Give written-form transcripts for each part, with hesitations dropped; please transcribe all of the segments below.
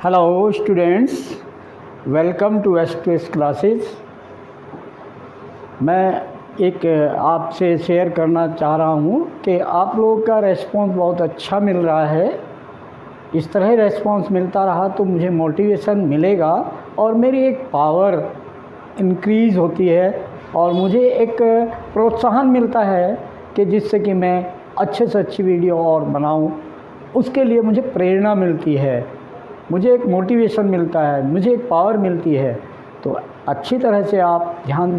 Hello students, welcome to S2S classes. मैं एक आपसे शेयर करना चाह रहा हूँ कि आप लोगों का रेस्पॉन्स बहुत अच्छा मिल रहा है। इस तरह रेस्पॉन्स मिलता रहा तो मुझे मोटिवेशन मिलेगा और मेरी एक पावर इंक्रीज़ होती है और मुझे एक प्रोत्साहन मिलता है कि जिससे कि मैं अच्छे से अच्छी वीडियो और बनाऊँ। उसके लिए मुझे प्रेरणा मिलती है, मुझे एक मोटिवेशन मिलता है, मुझे एक पावर मिलती है। तो अच्छी तरह से आप ध्यान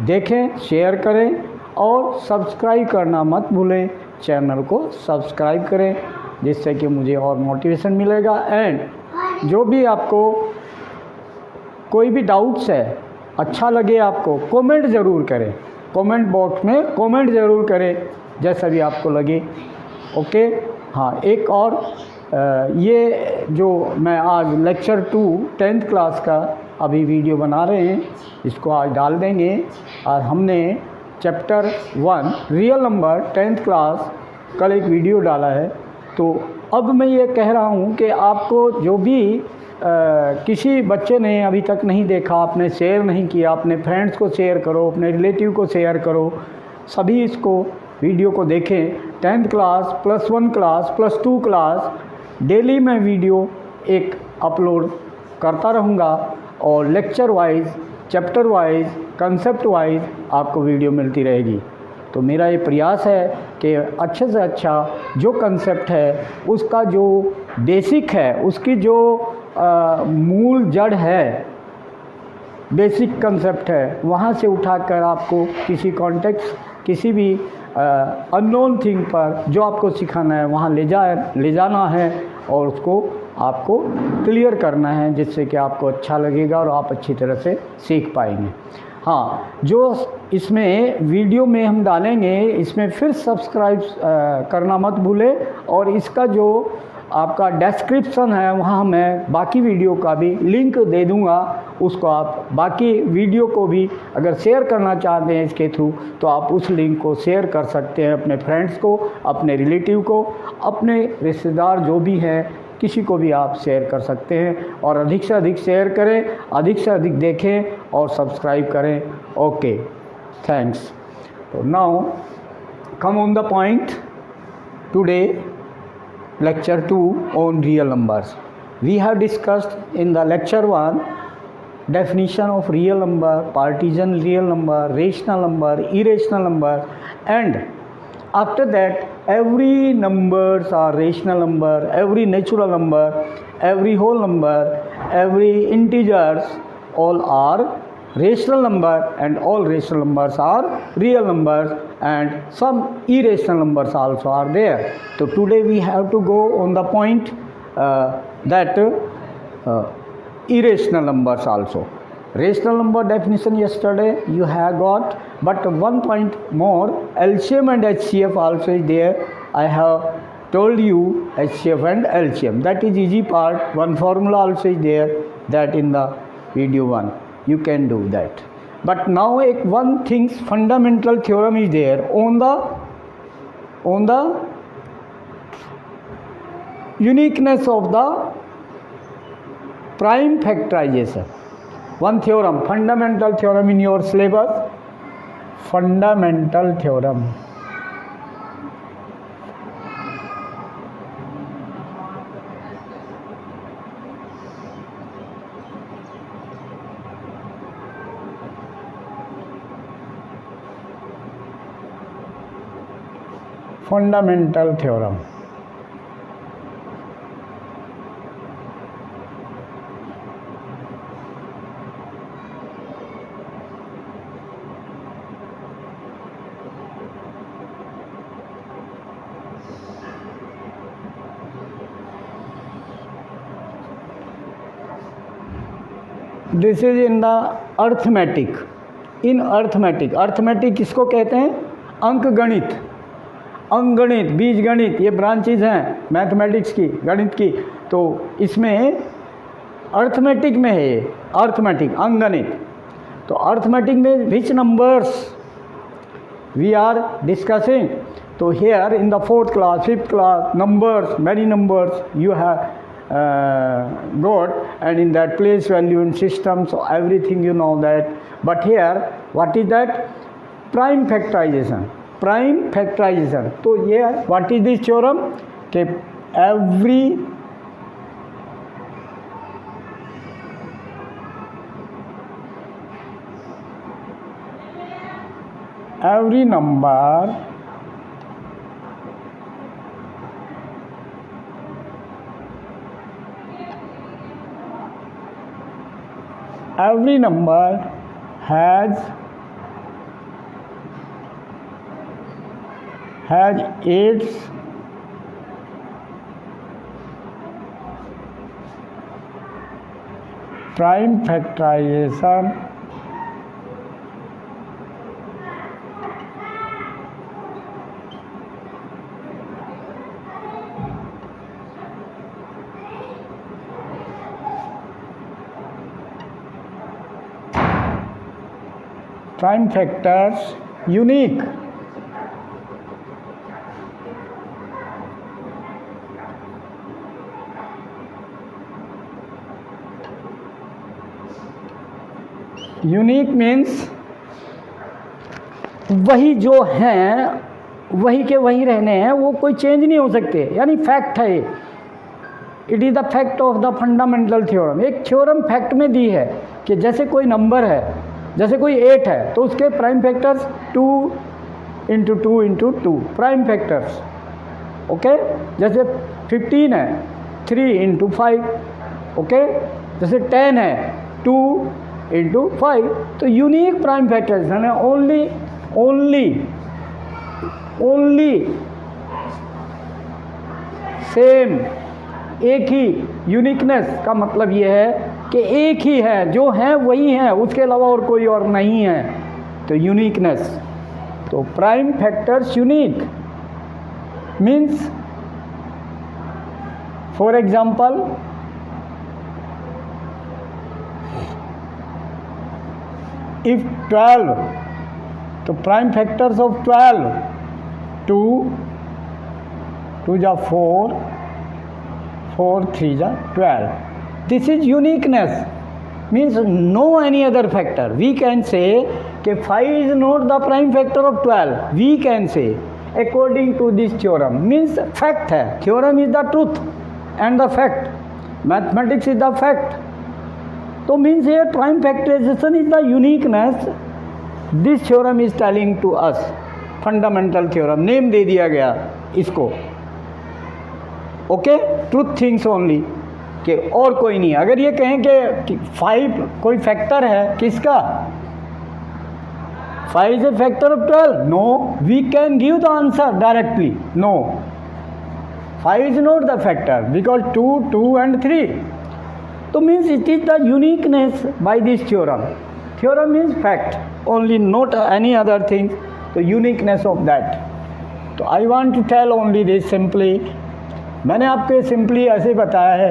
देखें, शेयर करें और सब्सक्राइब करना मत भूलें। चैनल को सब्सक्राइब करें जिससे कि मुझे और मोटिवेशन मिलेगा। एंड जो भी आपको कोई भी डाउट्स है, अच्छा लगे आपको, कमेंट ज़रूर करें। कमेंट बॉक्स में कमेंट ज़रूर करें जैसा भी आपको लगे। ओके। हाँ, एक और ये जो मैं आज लेक्चर 2 10th क्लास का अभी वीडियो बना रहे हैं, इसको आज डाल देंगे। और हमने chapter 1 real number 10th class कल एक वीडियो डाला है। तो अब मैं ये कह रहा हूँ कि आपको जो भी किसी बच्चे ने अभी तक नहीं देखा, आपने शेयर नहीं किया, अपने फ्रेंड्स को शेयर करो, अपने रिलेटिव को शेयर करो, सभी इसको वीडियो को देखें। 10th class +1 class +2 class daily मैं वीडियो एक अपलोड करता रहूँगा और lecture wise, chapter wise, concept wise आपको वीडियो मिलती रहेगी। तो मेरा ये प्रयास है कि अच्छे से अच्छा जो कंसेप्ट है, उसका जो बेसिक है, उसकी जो मूल जड़ है, बेसिक कंसेप्ट है, वहाँ से उठाकर आपको किसी कॉन्टेक्स्ट, किसी भी अननोन थिंग पर जो आपको सिखाना है वहाँ ले जाना है और उसको आपको क्लियर करना है जिससे कि आपको अच्छा लगेगा और आप अच्छी तरह से सीख पाएंगे। हाँ, जो इसमें वीडियो में हम डालेंगे, इसमें फिर सब्सक्राइब करना मत भूलें। और इसका जो आपका डिस्क्रिप्शन है, वहाँ मैं बाकी वीडियो का भी लिंक दे दूँगा। उसको आप बाकी वीडियो को भी अगर शेयर करना चाहते हैं इसके थ्रू, तो आप उस लिंक को शेयर कर सकते हैं अपने फ्रेंड्स को, अपने रिलेटिव को, अपने रिश्तेदार जो भी हैं, किसी को भी आप शेयर कर सकते हैं। और अधिक से अधिक शेयर करें, अधिक से अधिक देखें और सब्सक्राइब करें। Okay, thanks. तो now come on the point. Today lecture 2 on real numbers. We have discussed in the lecture 1 definition of real number, partition real number, rational number, irrational number, and after that every numbers are rational number, every natural number, every whole number, every integers, all are rational number and all rational numbers are real numbers and some irrational numbers also are there. So today we have to go on the point that irrational numbers also. Rational number definition yesterday you have got, but one point more, LCM and HCF also is there. I have told you HCF and LCM. That is easy part. One formula also is there, that in the video 1. You can do that. But now one thing's fundamental theorem is there on the uniqueness of the prime factorization. One theorem, fundamental theorem in your syllabus, fundamental theorem. Fundamental theorem. This is in the arithmetic. In arithmetic, arithmetic किसको कहते हैं? अंकगणित, अंकगणित, बीजगणित, ये branches हैं mathematics की, गणित की। तो इसमें अर्थमेटिक में है, ये अर्थमेटिक, अंकगणित। तो अर्थमेटिक में विच नंबर्स वी आर डिस्कसिंग। तो here in the 4th class, 5th class, numbers, many numbers you have got, and in that place value in system, so everything you know that. But here what is that? Prime factorization. Prime factorization. तो ये what is this theorem? कि every number has its prime factorization prime factors unique. Unique means वही जो हैं वही के वही रहने हैं, वो कोई चेंज नहीं हो सकते, यानी फैक्ट है ये। It is the fact of the fundamental theorem. एक थ्योरम फैक्ट में दी है कि जैसे कोई नंबर है, जैसे कोई 8 है तो उसके prime factors 2 × 2 × 2 prime factors, okay. जैसे 15 है 3 × 5, ओके। जैसे 10 है 2 × 5, तो यूनिक प्राइम फैक्टर्स है ना, ओनली सेम, एक ही। यूनिकनेस का मतलब ये है कि एक ही है, जो है वही है, उसके अलावा और कोई और नहीं है, तो यूनिकनेस। तो prime factors unique means, for example if 12, तो प्राइम फैक्टर्स ऑफ 12, 2 2 जा 4, 4 3 जा 12. This is uniqueness, means no any other factor. We can say कि 5 is not the prime factor of 12. We can say according to this theorem, means fact है, theorem is the truth and the fact, mathematics is the fact. तो means here prime factorization is the uniqueness. This theorem is telling to us, fundamental theorem, name दे दिया गया इसको, okay. Truth things only, कि और कोई नहीं। अगर ये कहें कि 5 कोई फैक्टर है किसका, 5 is a factor of 12, no, we can give the answer directly, no, 5 is not the factor because 2 2 and 3. तो means it is the uniqueness by this theorem. Theorem means fact only, not any other thing. तो uniqueness of that. तो I want to tell only this simply. मैंने आपको simply ऐसे बताया है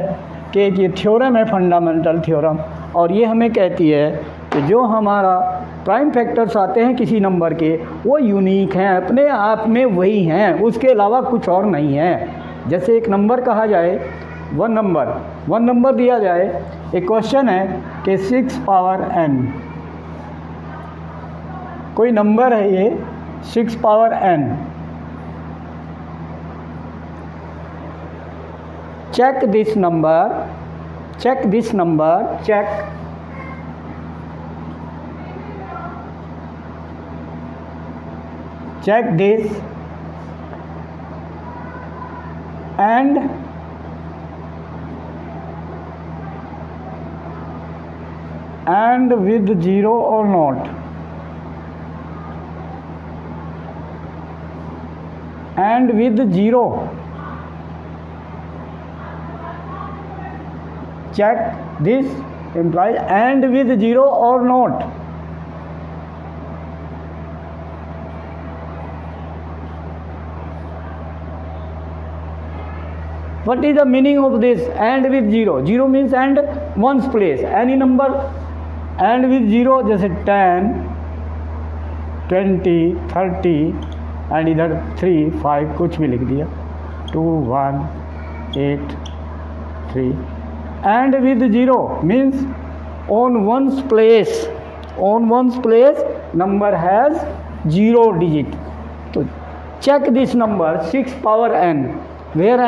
कि ये थ्योरम है, फंडामेंटल थ्योरम, और ये हमें कहती है कि जो हमारा प्राइम फैक्टर्स आते हैं किसी नंबर के, वो यूनिक हैं, अपने आप में वही हैं, उसके अलावा कुछ और नहीं है। जैसे एक नंबर कहा जाए, वन नंबर दिया जाए, एक क्वेश्चन है कि 6 पावर n, कोई नंबर है ये 6 power n, check this number, check this and with 0 or not, and with 0, check this implies and with 0 or not. What is the meaning of this and with 0? 0 means and one's place, any number, and with 0 जैसे 10, 20, 30 and इधर 3, 5 कुछ भी लिख दिया, 2, 1, 8, 3 and with 0 means on one's place number has 0 digit. So check this number 6 power n, where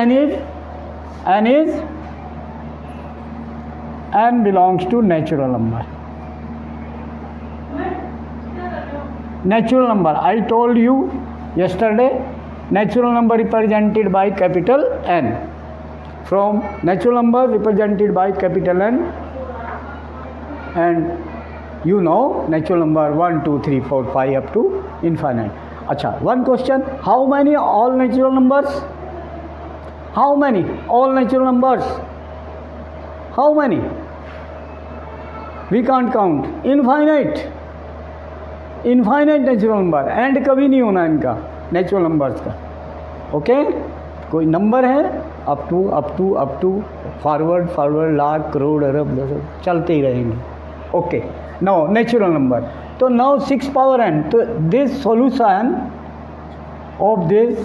n belongs to natural number. Natural number, I told you yesterday, natural number represented by capital N. From natural number represented by capital N, and you know natural number 1, 2, 3, 4, 5 up to infinite. Acha, one question, how many all natural numbers? How many all natural numbers? How many? We can't count. Infinite natural number, and कभी नहीं होना इनका natural numbers का. Okay, कोई number है up to forward lakh crore अरब चलते ही रहेंगे. Okay, now natural number. तो नाउ 6 पावर n, तो this solution of this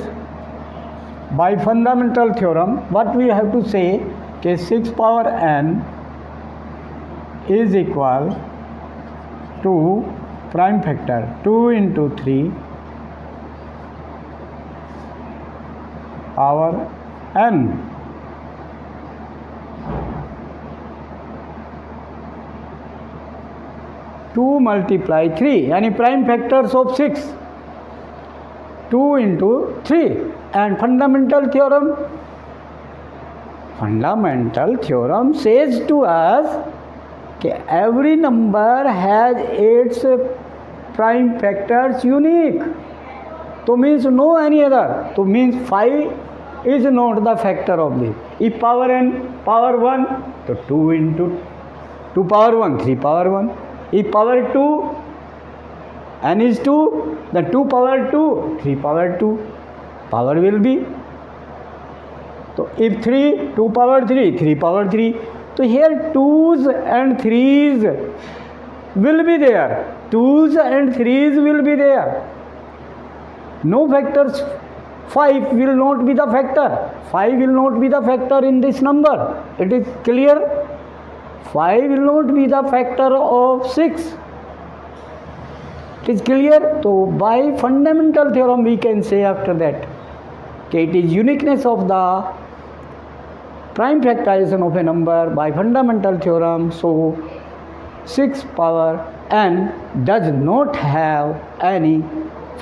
by fundamental theorem what we have to say कि 6 power n is equal to prime factor 2 into 3 power n. Two multiply 3 यानी prime factors of 6, 2 into 3 and fundamental theorem says to us कि every number has its prime factors unique. तो means no any other. तो means 5 is not the factor of this. If power n power 1, तो 2 into 2 power 1, 3 power 1. If power 2, n is 2, then 2 power 2, 3 power 2. Power will be. तो if 3, 2 power 3, 3 power 3. So here 2's and 3's will be there. 2's and 3's will be there. No factors. 5 will not be the factor. 5 will not be the factor in this number. It is clear? 5 will not be the factor of 6. It is clear? So by fundamental theorem we can say after that that it is uniqueness of the prime factorization of a number by fundamental theorem. So 6 power n does not have any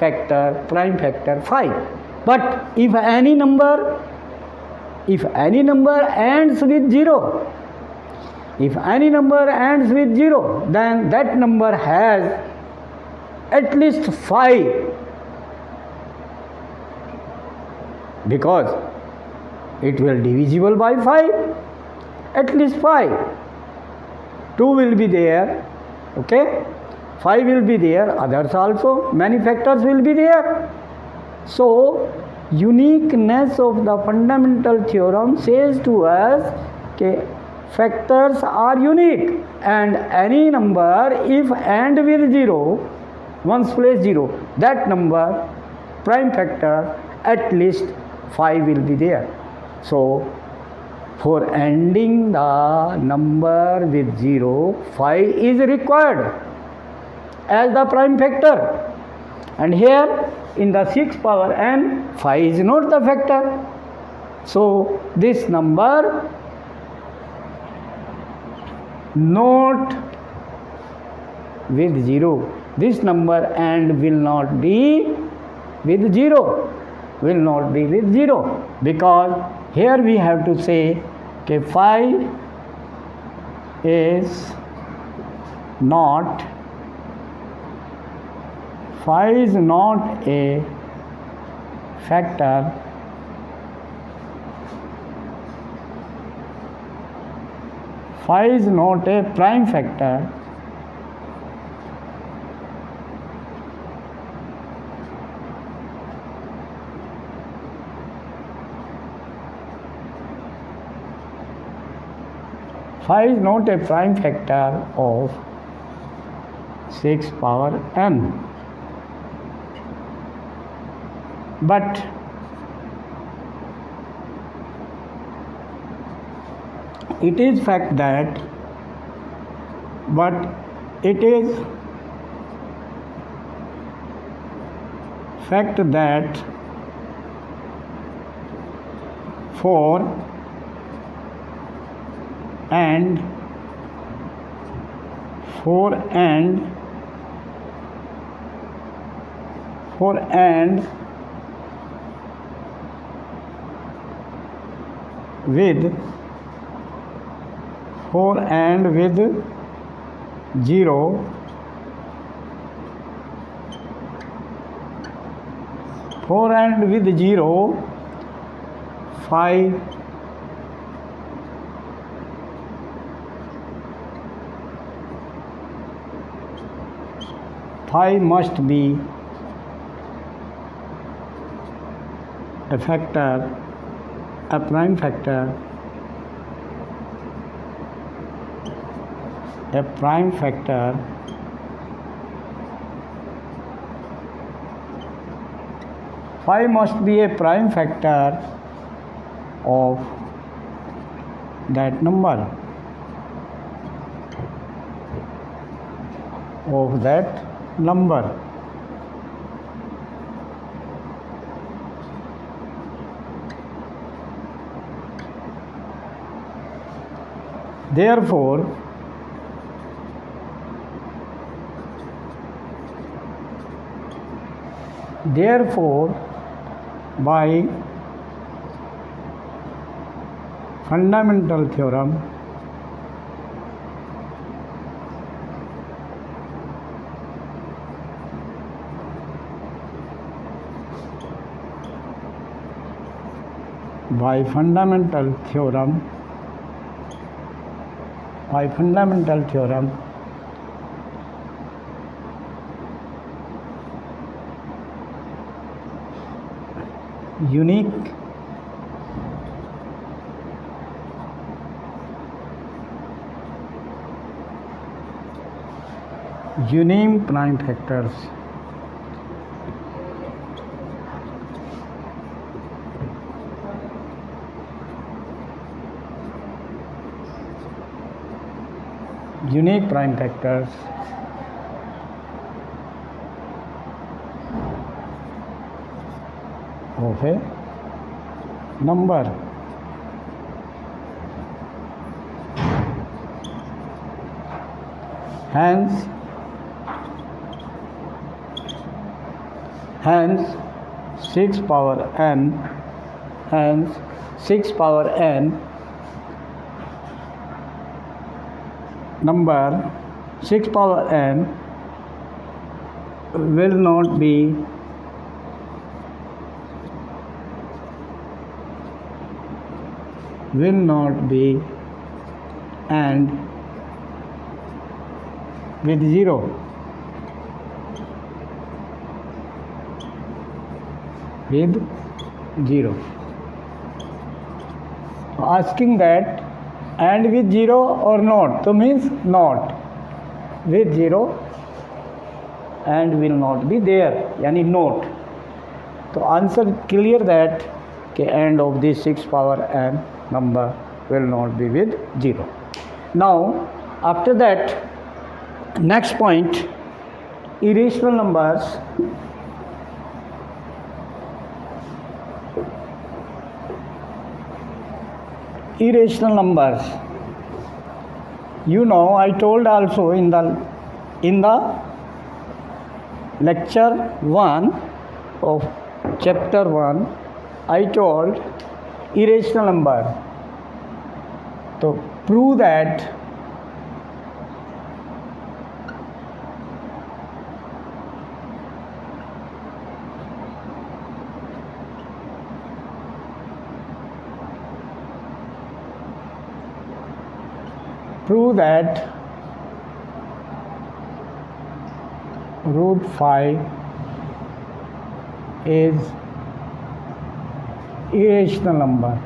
factor, prime factor 5. But if any number ends with 0, then that number has at least 5, because it will divisible by 5, at least 5. 2 will be there, okay, 5 will be there, others also, many factors will be there. So uniqueness of the fundamental theorem says to us that factors are unique, and any number if end with 0, one's place 0, that number prime factor at least 5 will be there. So for ending the number with 0, 5 is required as the prime factor, and here in the 6 power n, 5 is not the factor. So this number not with 0, this number and will not be with 0, because here we have to say that 5 is not a factor Phi is not a prime factor. Phi is not a prime factor of 6 power n. But It is fact that, but it is fact that 4 and 4 and 4 and with 4 and with 0 4 and with 0 5 5 must be a factor, a prime factor, a prime factor phi must be a prime factor of that number, of that number. Therefore, by fundamental theorem, by fundamental theorem, unique prime factors of a number. Hence 6 power n number 6 power n will not be and with 0 asking that and with 0 or not, so means not with 0 and will not be there, yani not. तो answer clear that के end of this 6 power n number will not be with 0. Now after that, next point, irrational numbers. Irrational numbers, you know, I told also in the lecture 1 of chapter 1, I told irrational number. So prove that root 5 is irrational number.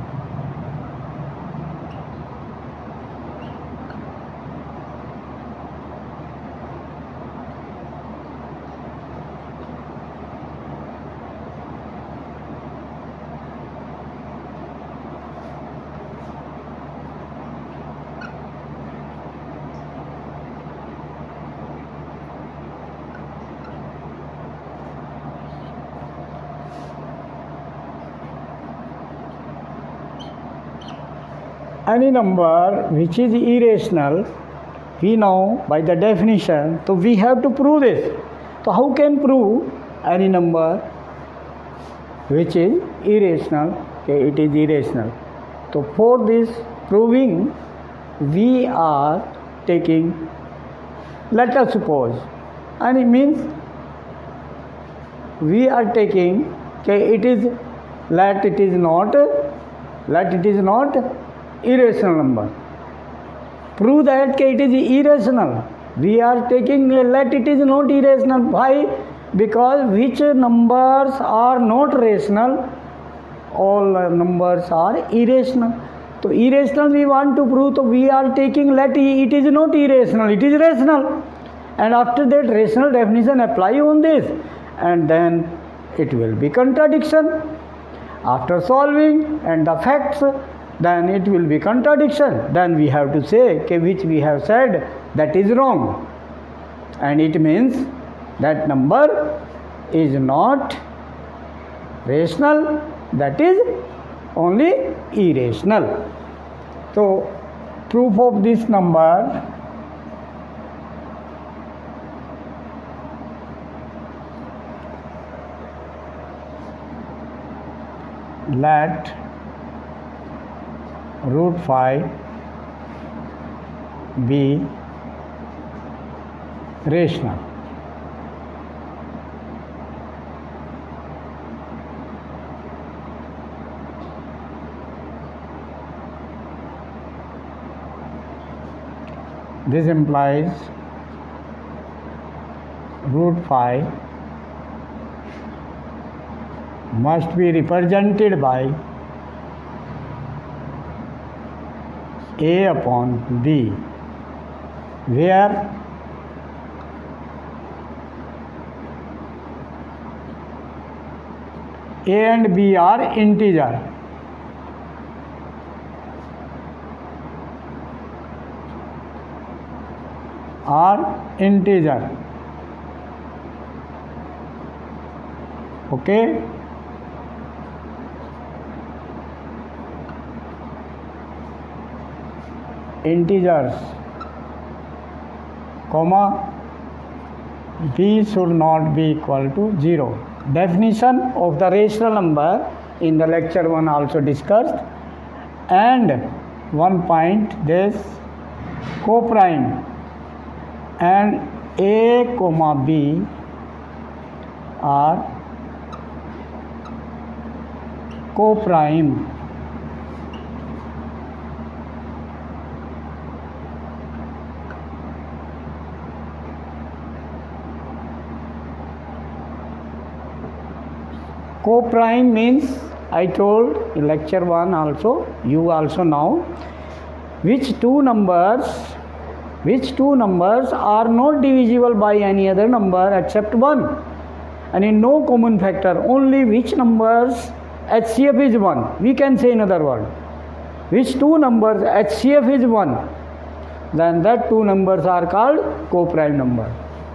any number which is irrational, we know by the definition, so we have to prove this. So how can prove any number which is irrational? Okay, it is irrational. So for this proving, we are taking, let us suppose, and it means we are taking, okay, it is, let it is not irrational number. Prove that it is irrational. We are taking, let it is not irrational. Why? Because which numbers are not rational? All numbers are irrational. So irrational we want to prove, so we are taking, let it is not irrational, it is rational. And after that rational definition apply on this, and then it will be contradiction. After solving and the facts, then it will be contradiction. Then we have to say, okay, which we have said, that is wrong. And it means that number is not rational, that is only irrational. So, proof of this number, let root 5 be rational. This implies root 5 must be represented by A upon B, where A and B are integer. Okay. Integers, comma, B should not be equal to 0. Definition of the rational number in the lecture 1 also discussed. And one point, this co-prime and A comma B are co-prime. Co-prime means, I told in lecture 1 also, you also know, which two numbers are not divisible by any other number except 1, and in no common factor, only which numbers HCF is 1. We can say in other words, which two numbers HCF is 1, then that two numbers are called co-prime number.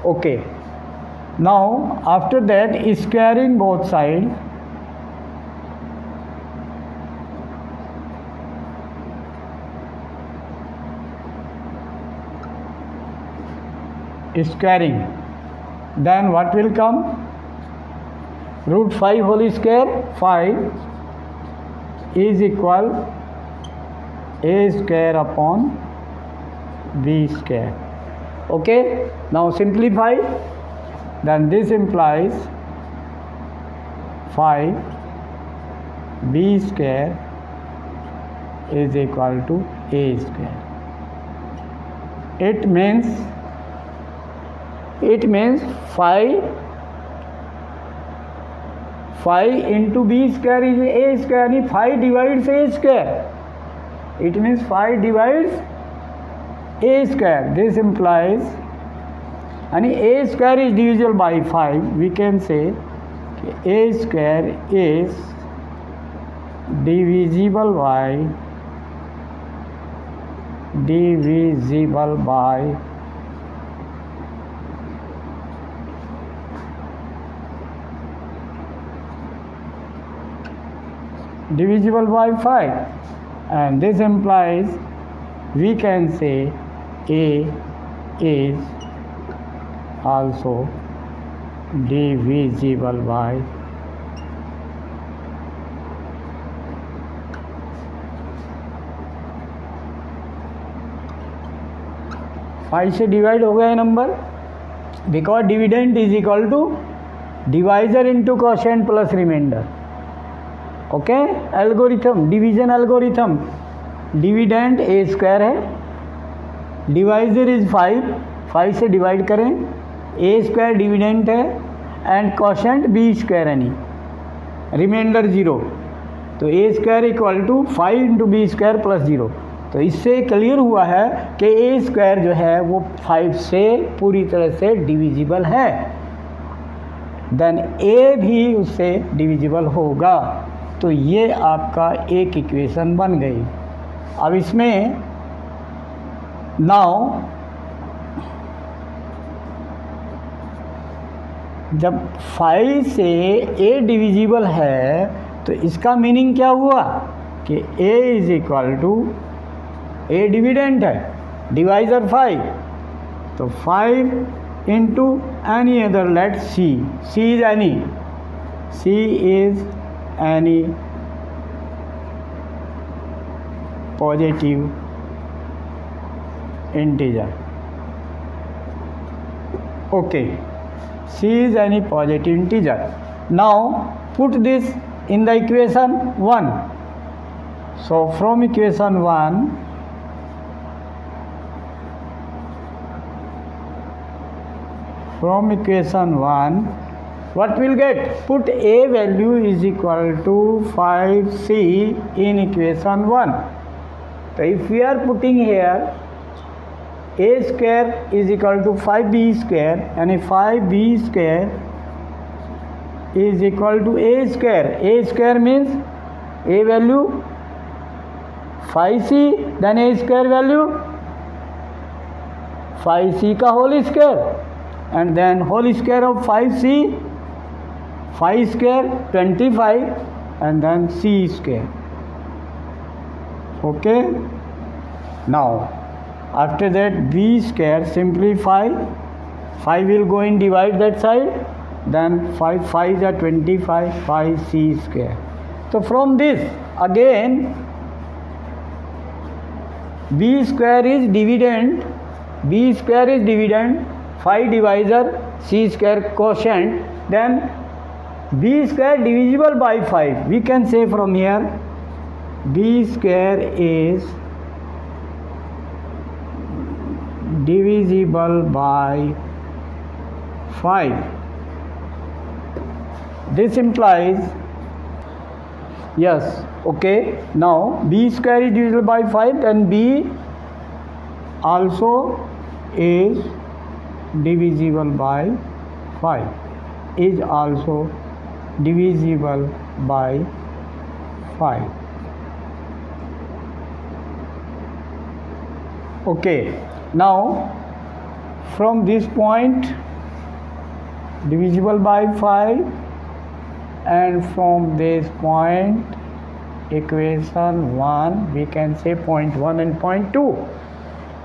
Okay. Now after that, squaring both sides, then what will come? Root 5 whole square, 5 is equal A square upon B square. Okay, now simplify. Then this implies 5 B square is equal to A square. It means 5 into B square is A square, and 5 divides A square. It means 5 divides A square. This implies, and A square is divisible by 5. We can say A square is divisible by 5. and this implies we can say A is also divisible by 5 से divide हो गया है number, because dividend is equal to divisor into quotient plus remainder. Okay, algorithm, division algorithm. Dividend A square है, divisor is 5 से divide करें, A square dividend है and quotient B square यानी remainder 0. तो A square equal to 5 into B square plus 0. तो इससे clear हुआ है कि ए स्क्वायर जो है वो 5 से पूरी तरह से डिविजिबल है, देन ए भी उससे डिविजिबल होगा. तो ये आपका एक इक्वेशन बन गई. अब इसमें नाउ जब 5 से ए डिविजिबल है तो इसका मीनिंग क्या हुआ कि A is equal to, A dividend है, डिवाइजर 5, तो 5 into any other, let C is any, C is any positive integer. Okay, C is any positive integer. Now put this in the equation 1. So from equation 1, what we'll get? Put A value is equal to 5C in equation 1. So if we are putting here a square is equal to 5b square and 5b square is equal to a square. A square means a value 5c, then a square value 5c का whole square and then whole square of 5c, 5 square 25 and then c square. Okay, now after that b square, simplify, 5 will go in divide that side, then 5 5s are 25, 5c square. So from this again b square is dividend, 5 divisor, c square quotient, then b square divisible by 5. We can say from here b square is divisible by 5. This implies, yes, okay, now b square is divisible by 5 and b also is divisible by 5, is also divisible by 5. Okay, now from this point divisible by 5 and from this point equation 1 we can say point 1 and point 2.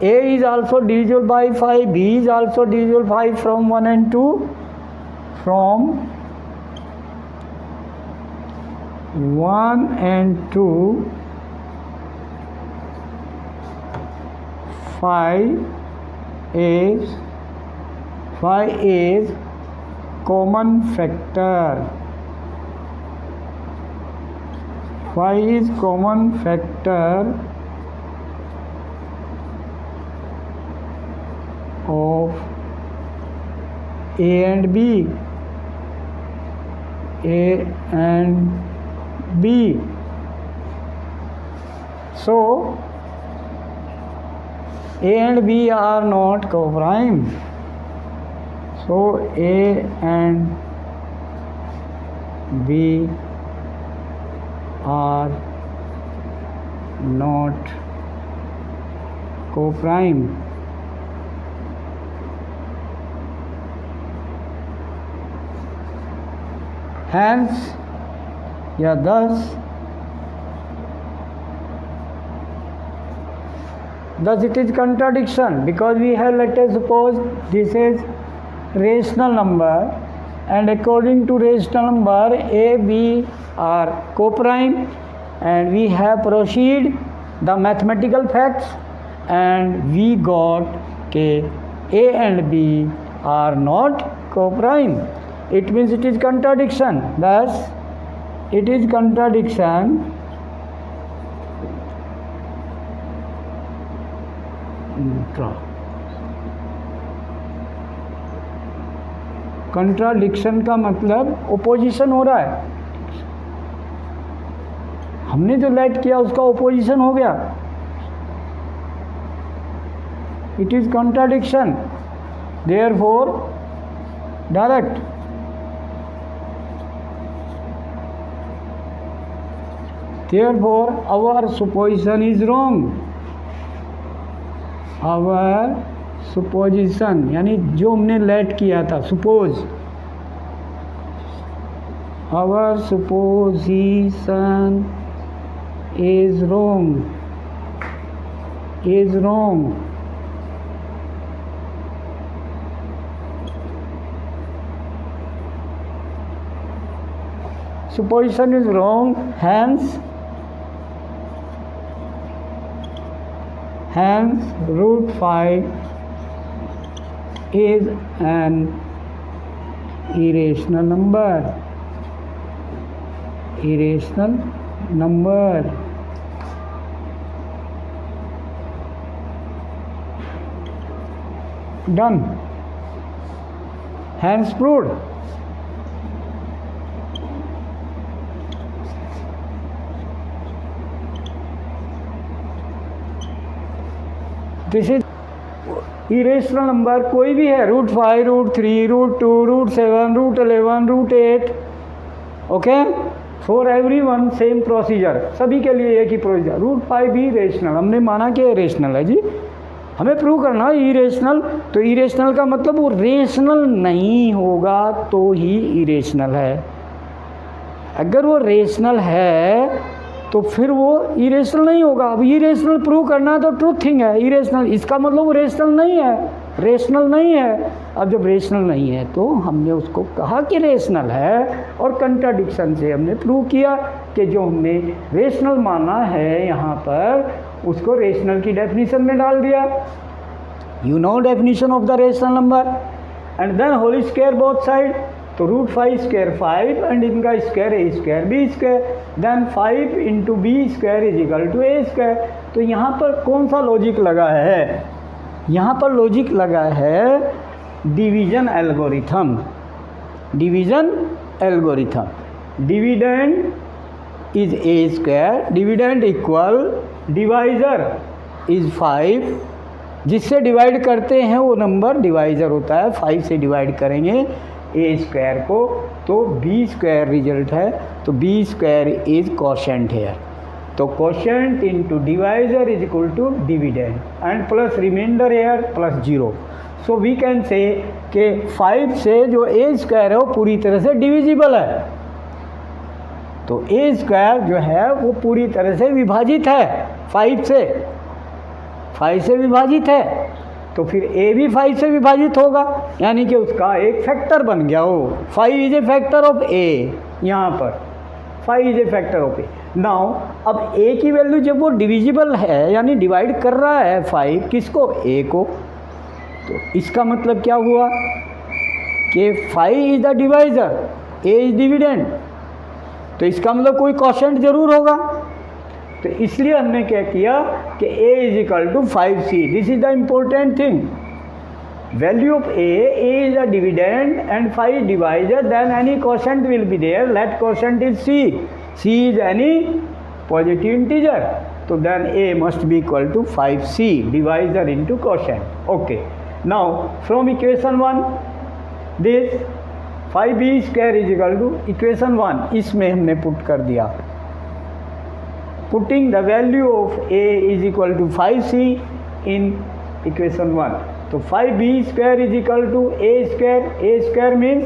A is also divisible by 5, B is also divisible by 5 from 1 and 2. From 1 and 2 5 is common factor. 5 is common factor of A and B. A and B. So A and B are not co-prime. So A and B are not co-prime. Hence, या thus thus it is contradiction, because we have, let us suppose this is rational number, and according to rational number a, b are co-prime, and we have proceed the mathematical facts, and we got कि a and b are not co-prime. It means it is contradiction. Thus it is contradiction contradiction का मतलब opposition हो रहा है, हमने जो late किया उसका ओपोजिशन हो गया, it is contradiction, therefore direct. Therefore our supposition is wrong. Our supposition यानी जो हमने लेट किया था, suppose, our supposition is wrong, is wrong. Supposition is wrong, hence root 5 is an irrational number. Irrational number. Done. Hence proved. This is irrational number कोई भी है, root 5, root 3, root 2, root 7, root 11, root 8, okay, for every one same procedure, सभी के लिए एक ही procedure. Root 5 भी irrational, हमने माना कि इरेशनल है जी, हमें प्रूव करना इरेशनल। तो इरेशनल का मतलब वो रेशनल नहीं होगा तो ही इरेशनल है, अगर वो रेशनल है तो फिर वो इरेशनल नहीं होगा। अब इरेशनल प्रूव करना तो ट्रूथ थिंग है, इरेशनल इसका मतलब वो रेशनल नहीं है, रेशनल नहीं है। अब जब रेशनल नहीं है तो हमने उसको कहा कि रेशनल है, और कंट्राडिक्शन से हमने प्रूव किया कि जो हमने रेशनल माना है यहाँ पर उसको रेशनल की डेफिनेशन में डाल दिया। You know definition of the rational number, and then whole square both side, तो रूट 5 स्क्वायर 5 एंड इनका square a square b square, then 5 into B square is equal to a square. तो यहाँ पर कौन सा लॉजिक लगा है? यहाँ पर लॉजिक लगा है division algorithm. Division algorithm, dividend is a square, dividend equal divisor is 5, जिससे डिवाइड करते हैं वो नंबर डिवाइजर होता है। 5 से डिवाइड करेंगे ए स्क्वायर को तो बी स्क्वायर रिजल्ट है, तो B square is quotient here, तो quotient into divisor is equal to dividend and plus remainder here plus 0। So we can say कि 5 से जो ए स्क्वायर है वो पूरी तरह से डिविजिबल है, तो ए स्क्वायर जो है वो पूरी तरह से विभाजित है 5 से विभाजित है, तो फिर ए भी 5 से विभाजित होगा, यानी कि उसका एक फैक्टर बन गया वो। 5 इज ए फैक्टर ऑफ ए, यहाँ पर 5 is a factor of A. Now अब ए की वैल्यू जब वो डिविजिबल है यानी डिवाइड कर रहा है 5 किसको? ए को, तो इसका मतलब क्या हुआ कि 5 is the divisor, A is dividend, तो इसका मतलब कोई कोशेंट जरूर होगा। तो इसलिए हमने क्या किया कि a is equal to 5c। This is the important thing, value of a is the dividend and 5 divisor, then any quotient will be there, let quotient is c is any positive integer, तो then a must be equal to 5c divisor into quotient. Okay, now from equation 1 this 5b square is equal to equation 1, इसमें हमने put कर दिया, putting the value of a is equal to 5c in equation 1, तो 5b square is equal to a square means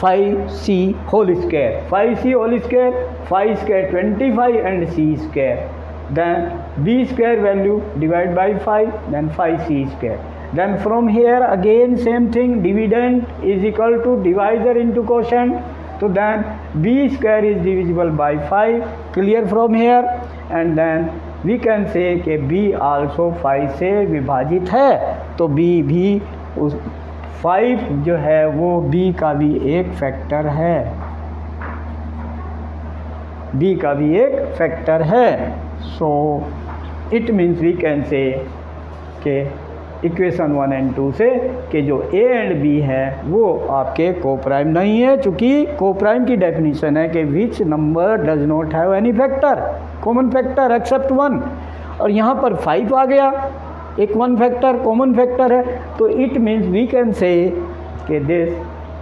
5c whole square, 5c whole square, 5 square 25 and c square, then b square value divide by 5, then 5c square. Then from here again same thing, dividend is equal to divisor into quotient. So then b square is divisible by 5, clear from here. And then we can say कि b also 5 से विभाजित है, तो b भी उस 5 जो है वो b का भी एक फैक्टर है, b का भी एक फैक्टर है. So it means we can say कि इक्वेशन 1 एंड 2 से कि जो a एंड b है वो आपके कोप्राइम नहीं है, चूँकि कोप्राइम की डेफिनेशन है कि which number does not have any factor, common factor except 1, और यहाँ पर 5 आ गया, एक 1 फैक्टर कॉमन फैक्टर है. तो it means we can say कि this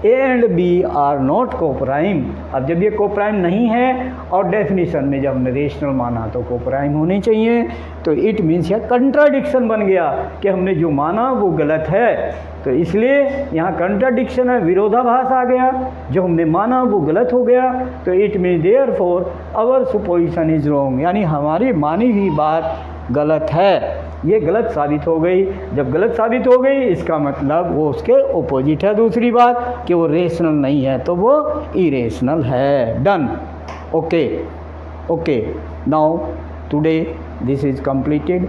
a and b are not coprime. अब जब ये कोप्राइम नहीं है और डेफिनेशन में जब हमने रेशनल माना तो कोप्राइम होनी चाहिए, तो इट मीन्स यह कंट्राडिक्शन बन गया कि हमने जो माना वो गलत है. तो इसलिए यहाँ कंट्राडिक्शन है, विरोधाभास आ गया, जो हमने माना वो गलत हो गया. तो it means therefore our supposition is wrong, यानी हमारी मानी हुई बात गलत है, ये गलत साबित हो गई. जब गलत साबित हो गई इसका मतलब वो उसके ओपोजिट है. दूसरी बात कि वो रेशनल नहीं है तो वो इरेशनल है. Done. Okay now today this is completed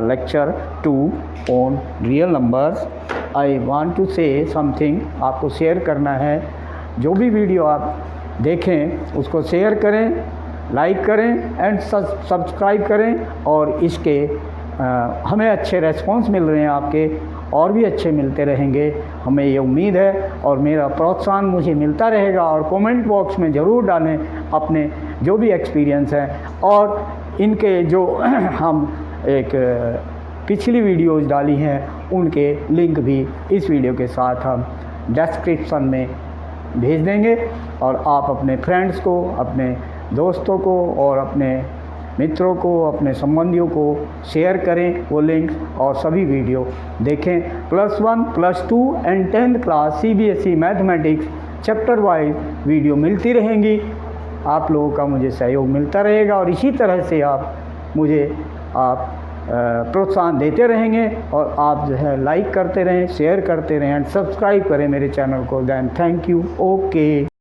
lecture 2 on real numbers. I want to say something, आपको शेयर करना है. जो भी वीडियो आप देखें उसको शेयर करें, लाइक करें एंड सब्सक्राइब करें. और इसके हमें अच्छे रेस्पॉन्स मिल रहे हैं आपके, और भी अच्छे मिलते रहेंगे, हमें ये उम्मीद है. और मेरा प्रोत्साहन मुझे मिलता रहेगा. और कमेंट बॉक्स में ज़रूर डालें अपने जो भी एक्सपीरियंस हैं, और इनके जो हम एक पिछली वीडियोज़ डाली हैं उनके लिंक भी इस वीडियो के साथ हम डिस्क्रिप्शन में भेज देंगे. और आप अपने फ्रेंड्स को, अपने दोस्तों को और अपने मित्रों को, अपने संबंधियों को शेयर करें वो लिंक, और सभी वीडियो देखें. +1, +2 and 10th class CBSE mathematics chapter wise video मिलती रहेंगी. आप लोगों का मुझे सहयोग मिलता रहेगा, और इसी तरह से आप मुझे प्रोत्साहन देते रहेंगे. और आप जो है लाइक करते रहें, शेयर करते रहें एंड सब्सक्राइब करें मेरे चैनल को. Then thank you. ओके.